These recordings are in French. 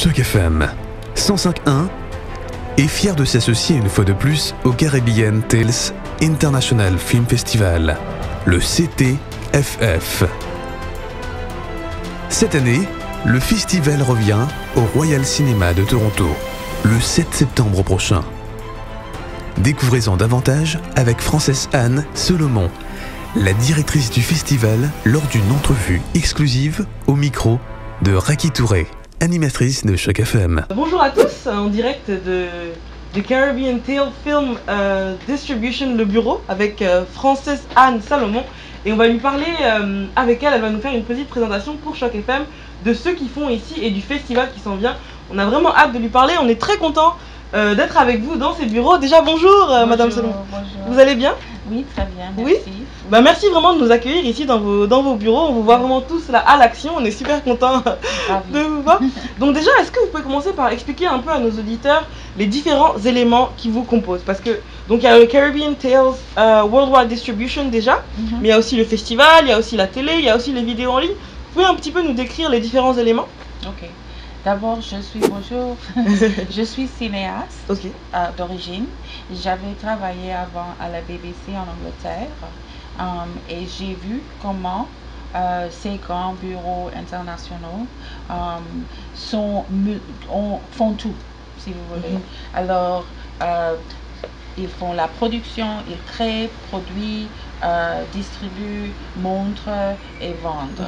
Choc FM 105.1 est fier de s'associer une fois de plus au Caribbean Tales International Film Festival, le CTFF. Cette année, le festival revient au Royal Cinema de Toronto, le 7 septembre prochain. Découvrez-en davantage avec Frances Anne Solomon, la directrice du festival, lors d'une entrevue exclusive au micro de Raki Touré, animatrice de Choc FM. Bonjour à tous, en direct de Caribbean Tale Film Distribution, le bureau, avec Frances Anne Salomon. Et on va lui parler avec elle, elle va nous faire une petite présentation pour Choc FM de ceux qui font ici et du festival qui s'en vient. On a vraiment hâte de lui parler, on est très content d'être avec vous dans ces bureaux. Déjà bonjour, Madame Salomon. Bonjour. Vous allez bien? Oui, très bien, merci. Oui. Merci vraiment de nous accueillir ici dans vos bureaux. On vous voit vraiment tous là à l'action. On est super contents de vous voir. Donc déjà, est-ce que vous pouvez commencer par expliquer un peu à nos auditeurs les différents éléments qui vous composent? Parce que donc il y a le Caribbean Tales Worldwide Distribution déjà, mais il y a aussi le festival, il y a aussi la télé, il y a aussi les vidéos en ligne. Vous pouvez un petit peu nous décrire les différents éléments? Ok. D'abord, bonjour, je suis cinéaste d'origine. J'avais travaillé avant à la BBC en Angleterre et j'ai vu comment ces grands bureaux internationaux font tout, si vous voulez. Alors, ils font la production, ils créent, produisent, distribuent, montrent et vendent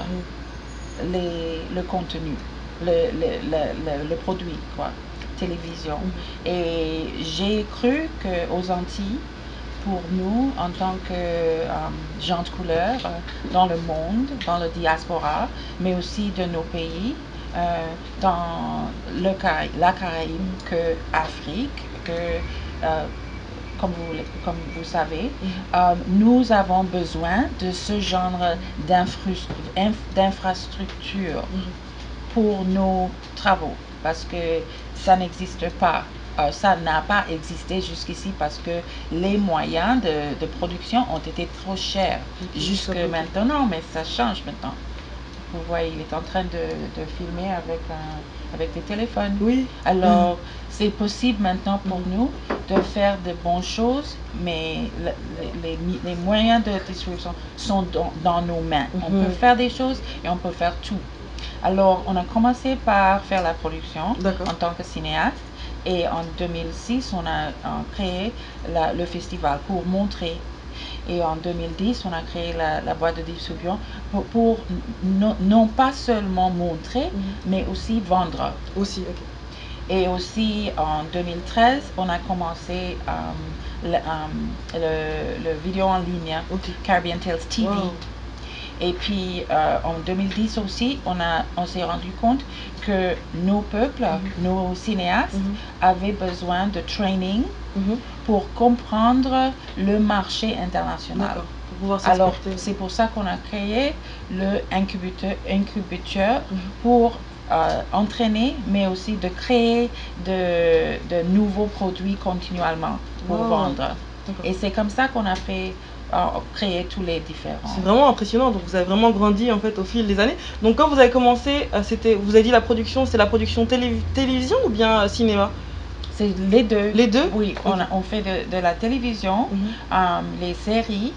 le contenu. Le produit, quoi, télévision. Et j'ai cru qu'aux Antilles, pour nous, en tant que gens de couleur dans le monde, dans le diaspora, mais aussi de nos pays, dans la Caraïbe, que Afrique, comme vous savez, nous avons besoin de ce genre d'infrastructure pour nos travaux, parce que ça n'existe pas. Ça n'a pas existé jusqu'ici parce que les moyens de production ont été trop chers jusque maintenant, mais ça change maintenant. Vous voyez, il est en train de filmer avec des téléphones. Oui. Alors, c'est possible maintenant pour nous de faire de bonnes choses, mais les moyens de distribution sont dans nos mains. On peut faire des choses et on peut faire tout. Alors, on a commencé par faire la production en tant que cinéaste et en 2006, on a créé le festival pour montrer. Et en 2010, on a créé la boîte de distribution pour non pas seulement montrer, mais aussi vendre. Aussi, ok. Et aussi en 2013, on a commencé le vidéo en ligne, Caribbean Tales TV. Wow. Et puis en 2010 aussi, on s'est rendu compte que nos peuples, nos cinéastes avaient besoin de training pour comprendre le marché international. Alors c'est pour ça qu'on a créé le incubateur pour entraîner, mais aussi de créer de nouveaux produits continuellement pour vendre. Et c'est comme ça qu'on a fait créer tous les différents. C'est vraiment impressionnant, donc vous avez vraiment grandi en fait au fil des années. Donc quand vous avez commencé, vous avez dit la production, c'est la production télévision ou bien cinéma? C'est les deux. Les deux? Oui, on fait de la télévision, les séries,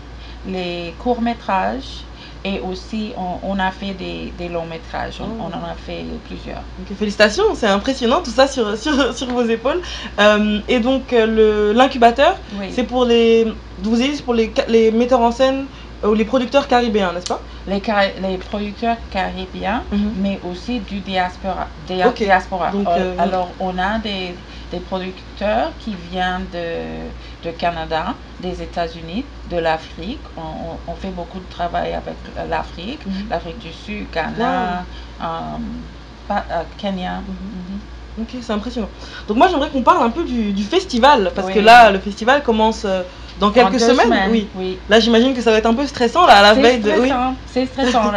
les courts-métrages et aussi on a fait des longs-métrages, on en a fait plusieurs. Okay, félicitations, c'est impressionnant tout ça sur vos épaules. Et donc l'incubateur, c'est pour vous avez dit pour les metteurs en scène ou les producteurs caribéens, n'est-ce pas? Les producteurs caribéens, mais aussi du diaspora. Donc, alors on a des producteurs qui viennent de Canada, des États-Unis, de l'Afrique. On fait beaucoup de travail avec l'Afrique, l'Afrique du Sud, Ghana, Kenya. Ok, c'est impressionnant. Donc moi j'aimerais qu'on parle un peu du festival, parce que là le festival commence dans quelques semaines. Oui. Là j'imagine que ça va être un peu stressant là, à la veille de... C'est stressant.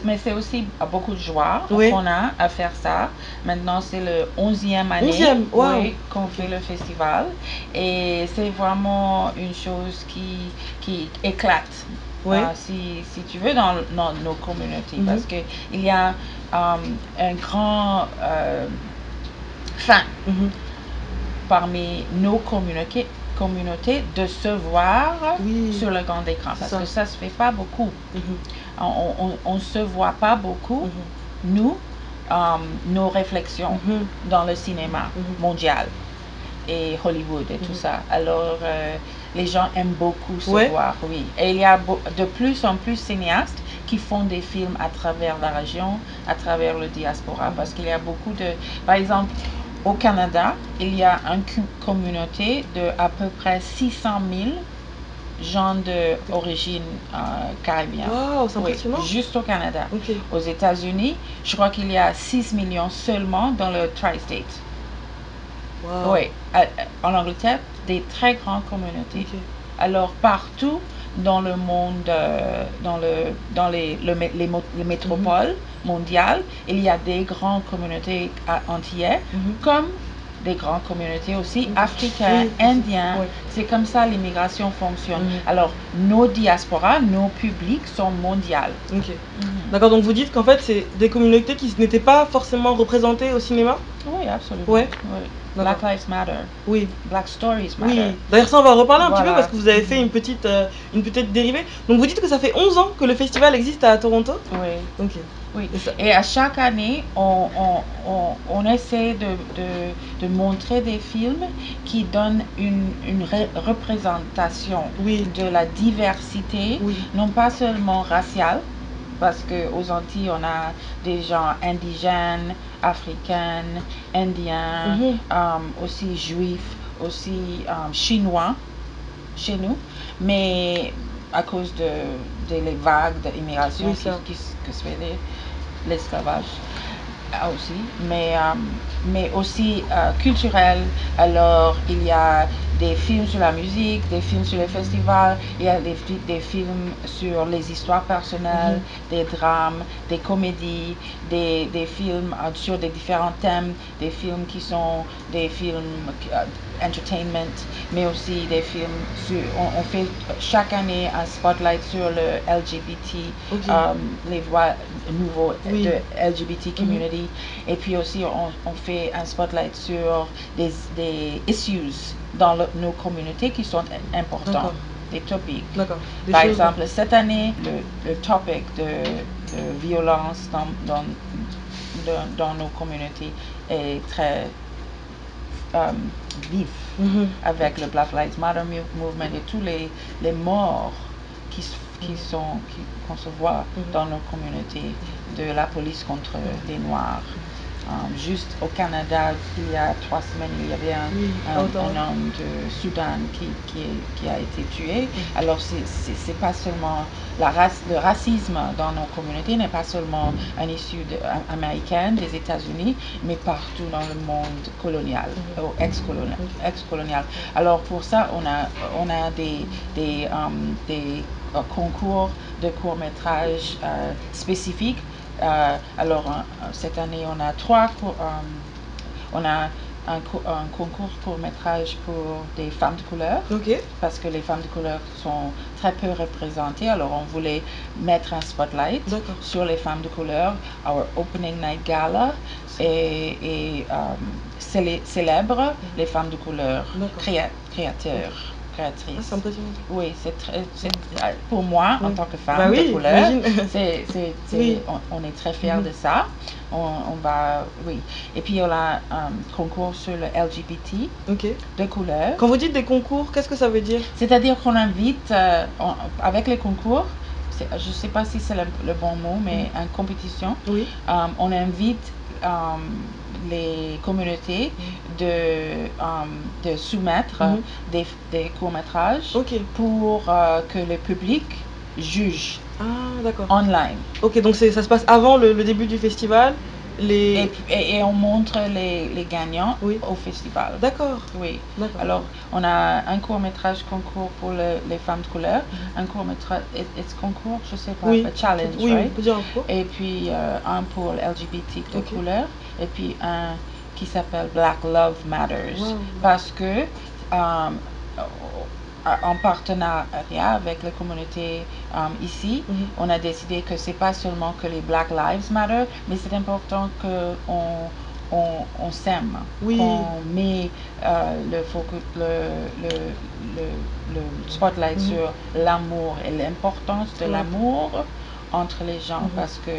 Mais c'est aussi beaucoup de joie qu'on a à faire ça. Maintenant c'est le 11e année qu'on fait le festival. Et c'est vraiment une chose qui éclate. Ouais. si tu veux, dans nos communautés. Parce qu'il y a un grand fin parmi nos communautés de se voir sur le grand écran. Parce que ça se fait pas beaucoup. On se voit pas beaucoup, nous, nos réflexions dans le cinéma mondial et Hollywood et tout ça. Alors, les gens aiment beaucoup se voir, Et il y a de plus en plus cinéastes qui font des films à travers la région, à travers le diaspora, parce qu'il y a beaucoup de... Par exemple, au Canada, il y a une communauté de à peu près 600 000 gens d'origine caribéenne. Wow, c'est impressionnant. Juste au Canada. Aux États-Unis, je crois qu'il y a 6 millions seulement dans le Tri-State. Wow. Oui, en Angleterre, des très grandes communautés. Alors, partout dans le monde, dans les métropoles mondiales, il y a des grandes communautés antillaises, comme des grandes communautés aussi africaines, indiennes. C'est comme ça l'immigration fonctionne. Alors, nos diasporas, nos publics sont mondiales. D'accord, donc vous dites qu'en fait, c'est des communautés qui n'étaient pas forcément représentées au cinéma? Oui, absolument. Black Lives Matter. Black Stories Matter. D'ailleurs, ça, on va en reparler un petit peu parce que vous avez fait une petite dérivée. Donc, vous dites que ça fait 11 ans que le festival existe à Toronto? Oui. Et à chaque année, on essaie de montrer des films qui donnent une représentation de la diversité, non pas seulement raciale, parce qu'aux Antilles, on a des gens indigènes, africains, indiens, aussi juifs, aussi chinois chez nous, mais à cause de les vagues d'immigration que se fait l'esclavage aussi, mais aussi culturel. Alors, il y a des films sur la musique, des films sur les festivals, il y a des films sur les histoires personnelles, des drames, des comédies, des films sur des différents thèmes, des films qui sont des films entertainment, mais aussi des films sur... On fait chaque année un spotlight sur le LGBT, les voix nouveaux de LGBT community, et puis aussi on fait un spotlight sur des issues dans nos communautés qui sont importants, des topics. Par exemple, cette année, le topic de violence dans nos communautés est très vif, avec le Black Lives Matter movement et tous les morts qu'on se voit dans nos communautés, de la police contre les Noirs. Juste au Canada, il y a 3 semaines, il y avait un homme de Soudan qui a été tué. Alors, c'est pas seulement le racisme dans nos communautés n'est pas seulement un issue américaine des États-Unis, mais partout dans le monde colonial, ou ex-colonial. Alors, pour ça, on a des concours de courts-métrages spécifiques. Alors, cette année, on a un concours court-métrage pour des femmes de couleur, parce que les femmes de couleur sont très peu représentées. Alors, on voulait mettre un spotlight sur les femmes de couleur. Our opening night gala et célèbre les femmes de couleur, créatrices. Oui, pour moi, en tant que femme de couleur, on est très fiers de ça. On va, Et puis, on a un concours sur le LGBT de couleur. Quand vous dites des concours, qu'est-ce que ça veut dire? C'est-à-dire qu'on invite, avec les concours, je ne sais pas si c'est le bon mot, mais une compétition, on invite les communautés de soumettre des courts-métrages pour que le public juge online. Donc ça se passe avant le début du festival. Et on montre les gagnants au festival. Alors, on a un court-métrage concours pour les femmes de couleur, un court-métrage, concours, je sais pas, challenge, et puis un pour LGBT de couleur, et puis un qui s'appelle Black Love Matters, parce que en partenariat avec la communauté ici, on a décidé que c'est pas seulement que les Black Lives Matter, mais c'est important que on s'aime, Oui. qu'on met le focus, le spotlight sur l'amour et l'importance de l'amour entre les gens, parce que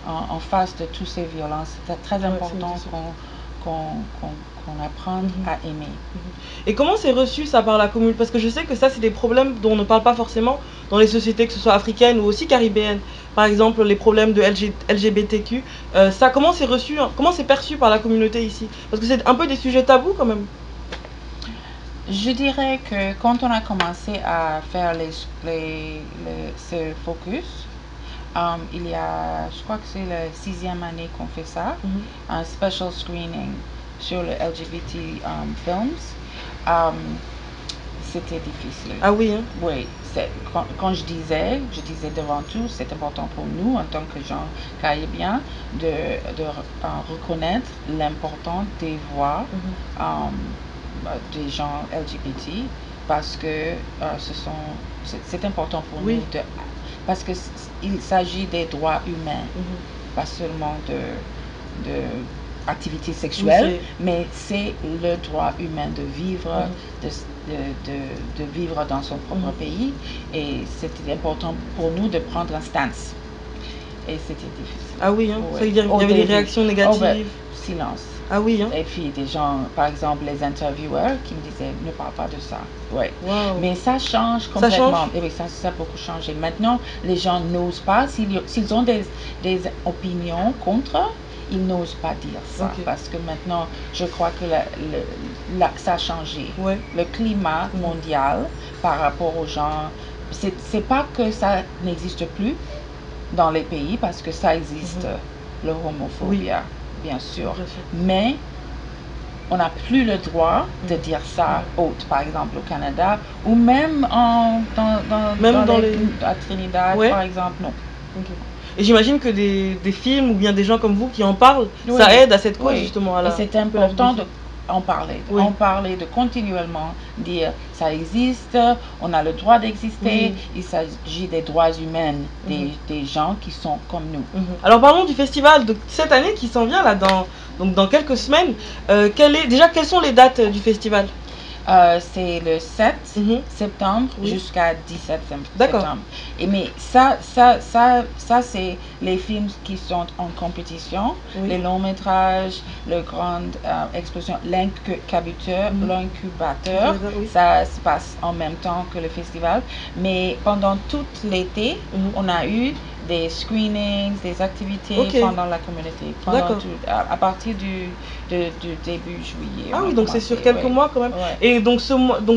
en face de toutes ces violences, c'est très important qu'on apprenne à aimer. Et comment c'est reçu ça par la communauté? Parce que je sais que ça, c'est des problèmes dont on ne parle pas forcément dans les sociétés, que ce soit africaines ou aussi caribéennes. Par exemple, les problèmes de LGBTQ. Ça, comment c'est reçu, comment c'est perçu par la communauté ici? Parce que c'est un peu des sujets tabous quand même. Je dirais que quand on a commencé à faire ce focus, il y a, je crois que c'est la 6e année qu'on fait ça, un special screening sur le LGBT films. C'était difficile. Ah oui, hein? Oui, quand je disais devant tout, c'est important pour nous en tant que gens caribéens de reconnaître l'importance des voix des gens LGBT, parce que c'est important pour nous parce que il s'agit des droits humains, pas seulement de activité sexuelle, mais c'est le droit humain de vivre, de vivre dans son propre pays, et c'était important pour nous de prendre un stance. Et c'était difficile. Ah oui, hein? Ça veut dire qu'il y avait des réactions négatives. Silence. Ah oui, hein? Et puis des gens, par exemple les intervieweurs, qui me disaient ne parle pas de ça. Ouais. Wow. Mais ça change complètement. Ça change? Et oui, ça a beaucoup changé. Maintenant, les gens n'osent pas, s'ils ont des opinions contre, ils n'osent pas dire ça. Parce que maintenant, je crois que ça a changé. Le climat mondial par rapport aux gens, c'est pas que ça n'existe plus dans les pays, parce que ça existe, l'homophobie, bien sûr. Mais on n'a plus le droit de dire ça haute, par exemple au Canada, ou même à Trinidad, par exemple, non. Et j'imagine que des films ou bien des gens comme vous qui en parlent, ça aide à cette cause justement. Et c'est important en parler, de continuellement dire ça existe, on a le droit d'exister, il s'agit des droits humains des gens qui sont comme nous. Alors parlons du festival de cette année qui s'en vient là dans quelques semaines. Quelles sont les dates du festival? C'est le 7 septembre jusqu'à 17 septembre. Mais ça c'est les films qui sont en compétition, les longs métrages, le grand exposition, l'incubateur, ça se passe en même temps que le festival. Mais pendant tout l'été, on a eu des screenings, des activités pendant la communauté, à partir du début juillet. Ah oui, donc c'est sur quelques mois quand même. Et donc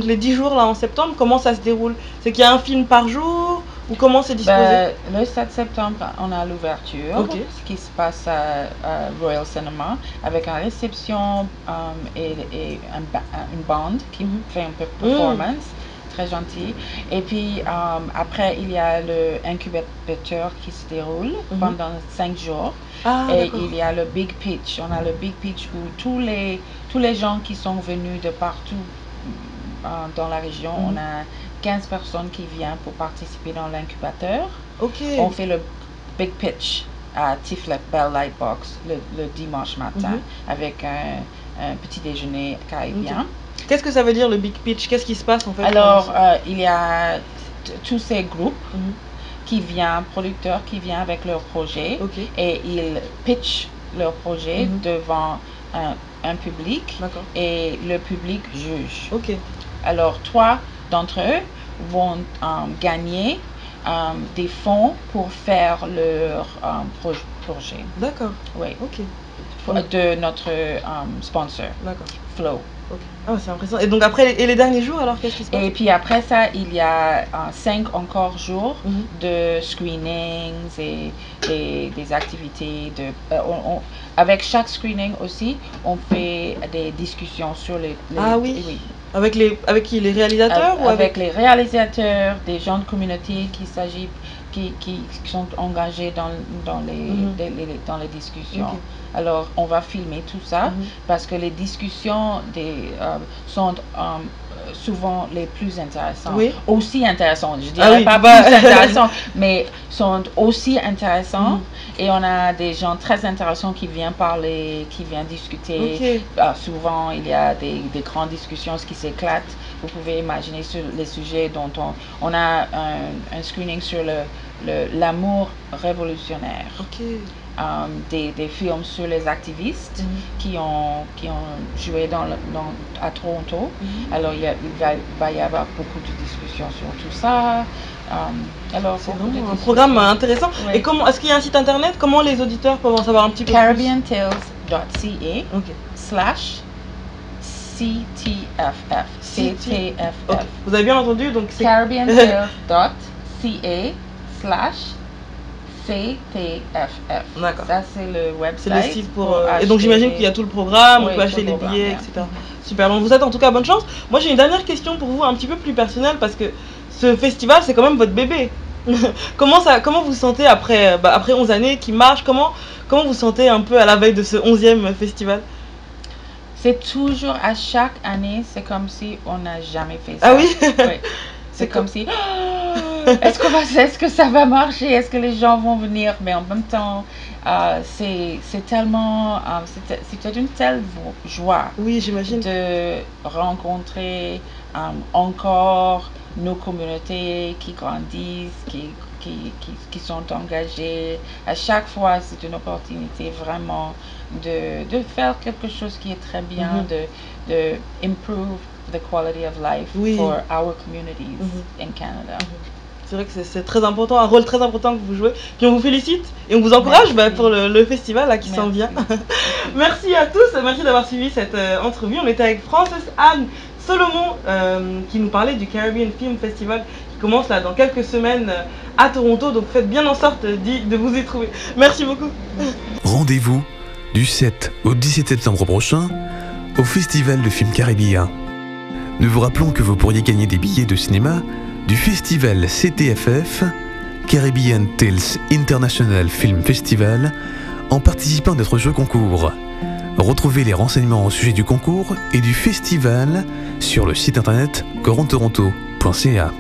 les 10 jours là en septembre, comment ça se déroule? C'est qu'il y a un film par jour ou comment c'est disposé? Le 7 septembre, on a l'ouverture, ce qui se passe à Royal Cinema, avec une réception et une bande qui fait un peu performance. Très gentil. Et puis après, il y a le incubateur qui se déroule pendant 5 jours. Et il y a le Big Pitch. On a le Big Pitch où tous les gens qui sont venus de partout dans la région, on a 15 personnes qui viennent pour participer dans l'incubateur. On fait le Big Pitch à Tiflet Bell Lightbox le dimanche matin avec un petit déjeuner caribéen. Qu'est-ce que ça veut dire le Big Pitch? Qu'est-ce qui se passe en fait? Alors, il y a tous ces groupes qui viennent, producteurs qui viennent avec leur projet et ils pitchent leur projet devant un public et le public juge. Alors, 3 d'entre eux vont gagner des fonds pour faire leur projet. D'accord. Oui. De notre sponsor, Flow. Ah, c'est impressionnant. Et donc après, les derniers jours, alors qu'est-ce qui se passe? Et puis après ça, il y a 5 encore jours de screenings et des activités. Avec chaque screening aussi, on fait des discussions sur les Avec qui? Les réalisateurs ou avec les réalisateurs, des gens de communauté qui sont engagés dans les discussions. Alors, on va filmer tout ça parce que les discussions sont souvent les plus intéressants. Oui. Aussi intéressants, je dirais oui, pas bah... plus intéressants, mais sont aussi intéressants. Et on a des gens très intéressants qui viennent parler, qui viennent discuter. Souvent, il y a des grandes discussions qui s'éclatent. Vous pouvez imaginer sur les sujets dont on a un screening sur l'amour révolutionnaire. Des films sur les activistes qui ont joué à Toronto. Alors il va y avoir beaucoup de discussions sur tout ça. Alors c'est vraiment un programme intéressant. Oui. Et comment, est-ce qu'il y a un site internet? Comment les auditeurs peuvent en savoir un petit peu CaribbeanTales.ca /CTFF. CTFF. Vous avez bien entendu, donc c'est CaribbeanTales.ca /CTFF. D'accord. Ça, c'est le website. C'est le site pour et donc j'imagine qu'il y a tout le programme, on peut acheter les billets, etc. Super, donc vous êtes en tout cas bonne chance. Moi j'ai une dernière question pour vous, un petit peu plus personnelle, parce que ce festival c'est quand même votre bébé. Comment vous vous sentez après 11 années qui marche, comment vous sentez un peu à la veille de ce 11e festival? C'est toujours, à chaque année, c'est comme si on n'a jamais fait ça. Ah oui, oui. C'est comme si, est-ce que ça va marcher? Est-ce que les gens vont venir? Mais en même temps, c'est tellement, c'était une telle joie. Oui, j'imagine. De rencontrer encore nos communautés qui grandissent, qui sont engagées. À chaque fois, c'est une opportunité vraiment de faire quelque chose qui est très bien, de improve the quality of life for our communities in Canada. C'est vrai que c'est très important, un rôle très important que vous jouez. Puis on vous félicite et on vous encourage pour le festival là, qui s'en vient. Merci à tous, merci d'avoir suivi cette entrevue. On était avec Frances Anne Solomon qui nous parlait du Caribbean Film Festival qui commence là dans quelques semaines à Toronto. Donc faites bien en sorte de vous y trouver. Merci beaucoup. Rendez-vous du 7 au 17 septembre prochain au Festival de films caribéens. Nous vous rappelons que vous pourriez gagner des billets de cinéma du festival CTFF, Caribbean Tales International Film Festival, en participant à notre jeu concours. Retrouvez les renseignements au sujet du concours et du festival sur le site internet corontoronto.ca.